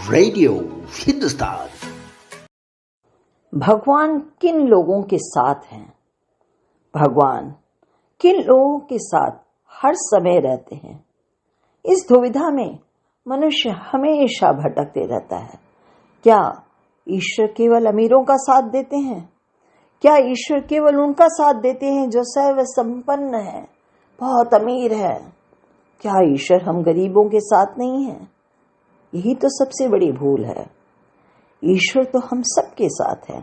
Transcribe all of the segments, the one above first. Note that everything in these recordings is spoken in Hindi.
रेडियो हिंदुस्तान। भगवान किन लोगों के साथ हैं? भगवान किन लोगों के साथ हर समय रहते हैं? इस दुविधा में मनुष्य हमेशा भटकते रहता है। क्या ईश्वर केवल अमीरों का साथ देते हैं? क्या ईश्वर केवल उनका साथ देते हैं जो सर्व संपन्न है, बहुत अमीर है? क्या ईश्वर हम गरीबों के साथ नहीं है? यही तो सबसे बड़ी भूल है। ईश्वर तो हम सबके साथ है।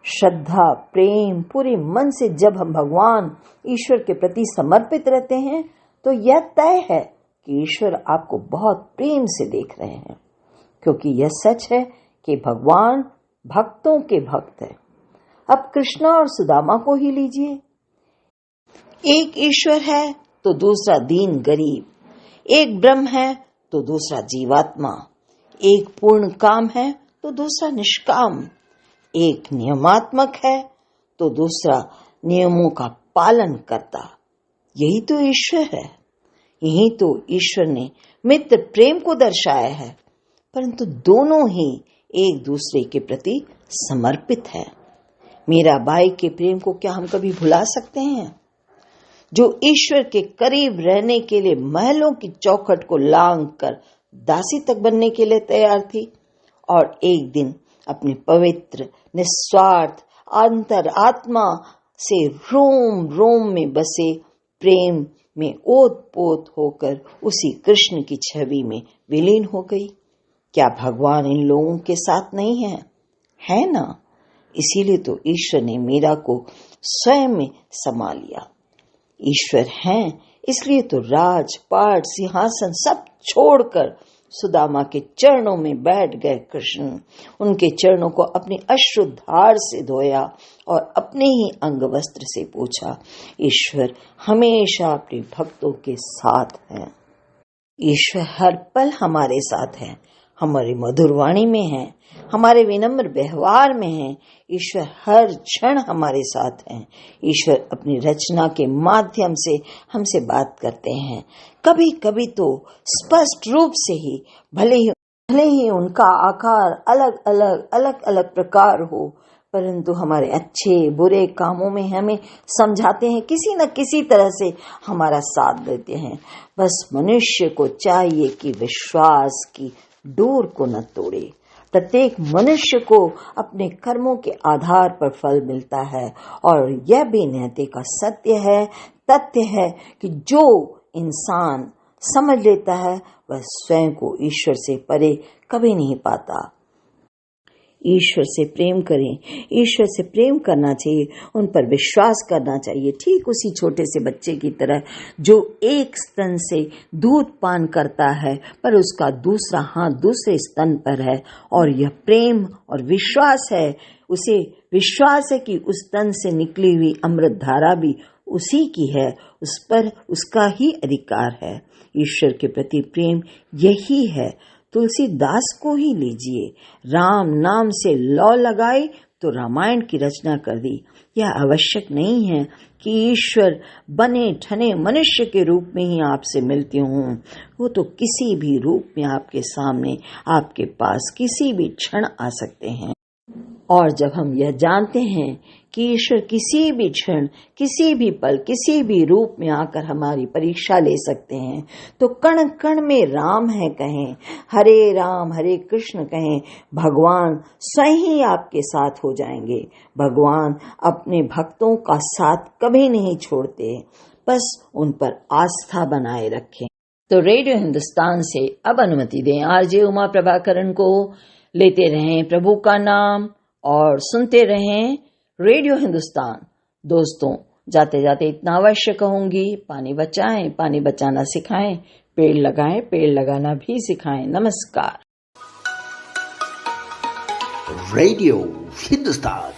श्रद्धा, प्रेम, पूरे मन से जब हम भगवान ईश्वर के प्रति समर्पित रहते हैं तो यह तय है कि ईश्वर आपको बहुत प्रेम से देख रहे हैं, क्योंकि यह सच है कि भगवान भक्तों के भक्त है। अब कृष्णा और सुदामा को ही लीजिए। एक ईश्वर है तो दूसरा दीन गरीब, एक ब्रह्म है तो दूसरा जीवात्मा, एक पूर्ण काम है तो दूसरा निष्काम, एक नियमात्मक है तो दूसरा नियमों का पालन करता। यही तो ईश्वर है। यही तो ईश्वर ने मित्र प्रेम को दर्शाया है, परंतु दोनों ही एक दूसरे के प्रति समर्पित है। मीराबाई के प्रेम को क्या हम कभी भुला सकते हैं? जो ईश्वर के करीब रहने के लिए महलों की चौखट को लांघ कर दासी तक बनने के लिए तैयार थी, और एक दिन अपने पवित्र निस्वार्थ अंतरात्मा से रोम रोम में बसे प्रेम में ओत-पोत होकर उसी कृष्ण की छवि में विलीन हो गई। क्या भगवान इन लोगों के साथ नहीं है? है ना? इसीलिए तो ईश्वर ने मीरा को स्वयं में समा लिया। ईश्वर हैं, इसलिए तो राजपाट, सिंहासन सब छोड़कर सुदामा के चरणों में बैठ गए कृष्ण। उनके चरणों को अपनी अश्रुधार से धोया और अपने ही अंग वस्त्र से पूछा, ईश्वर हमेशा अपने भक्तों के साथ हैं। ईश्वर हर पल हमारे साथ है, हमारी मधुर वाणी में है, हमारे विनम्र व्यवहार में है। ईश्वर हर क्षण हमारे साथ हैं। ईश्वर अपनी रचना के माध्यम से हमसे बात करते हैं। कभी कभी तो स्पष्ट रूप से ही, भले ही उनका आकार अलग अलग प्रकार हो, परंतु हमारे अच्छे बुरे कामों में हमें समझाते हैं, किसी न किसी तरह से हमारा साथ देते हैं। बस मनुष्य को चाहिए कि विश्वास की डोर को न तोड़े। प्रत्येक मनुष्य को अपने कर्मों के आधार पर फल मिलता है, और यह भी नैतिक का तथ्य है कि जो इंसान समझ लेता है वह स्वयं को ईश्वर से परे कभी नहीं पाता। ईश्वर से प्रेम करें, ईश्वर से प्रेम करना चाहिए, उन पर विश्वास करना चाहिए, ठीक उसी छोटे से बच्चे की तरह जो एक स्तन से दूध पान करता है पर उसका दूसरा हाथ दूसरे स्तन पर है, और यह प्रेम और विश्वास है। उसे विश्वास है कि उस स्तन से निकली हुई अमृत धारा भी उसी की है, उस पर उसका ही अधिकार है। ईश्वर के प्रति प्रेम यही है। तुलसीदास को ही लीजिए, राम नाम से लौ लगाई तो रामायण की रचना कर दी। यह आवश्यक नहीं है कि ईश्वर बने ठने मनुष्य के रूप में ही आपसे मिलते हों। वो तो किसी भी रूप में आपके सामने, आपके पास किसी भी क्षण आ सकते हैं। और जब हम यह जानते हैं कि ईश्वर किसी भी क्षण, किसी भी पल, किसी भी रूप में आकर हमारी परीक्षा ले सकते हैं, तो कण कण में राम है कहें, हरे राम हरे कृष्ण कहें, भगवान स्वयं ही आपके साथ हो जाएंगे। भगवान अपने भक्तों का साथ कभी नहीं छोड़ते, बस उन पर आस्था बनाए रखें। तो रेडियो हिंदुस्तान से अब अनुमति दें आरजे उमा प्रभाकरण को। लेते रहें प्रभु का नाम और सुनते रहें रेडियो हिंदुस्तान। दोस्तों, जाते जाते इतना अवश्य कहूंगी, पानी बचाएं, पानी बचाना सिखाएं, पेड़ लगाएं, पेड़ लगाना भी सिखाएं। नमस्कार। रेडियो हिंदुस्तान।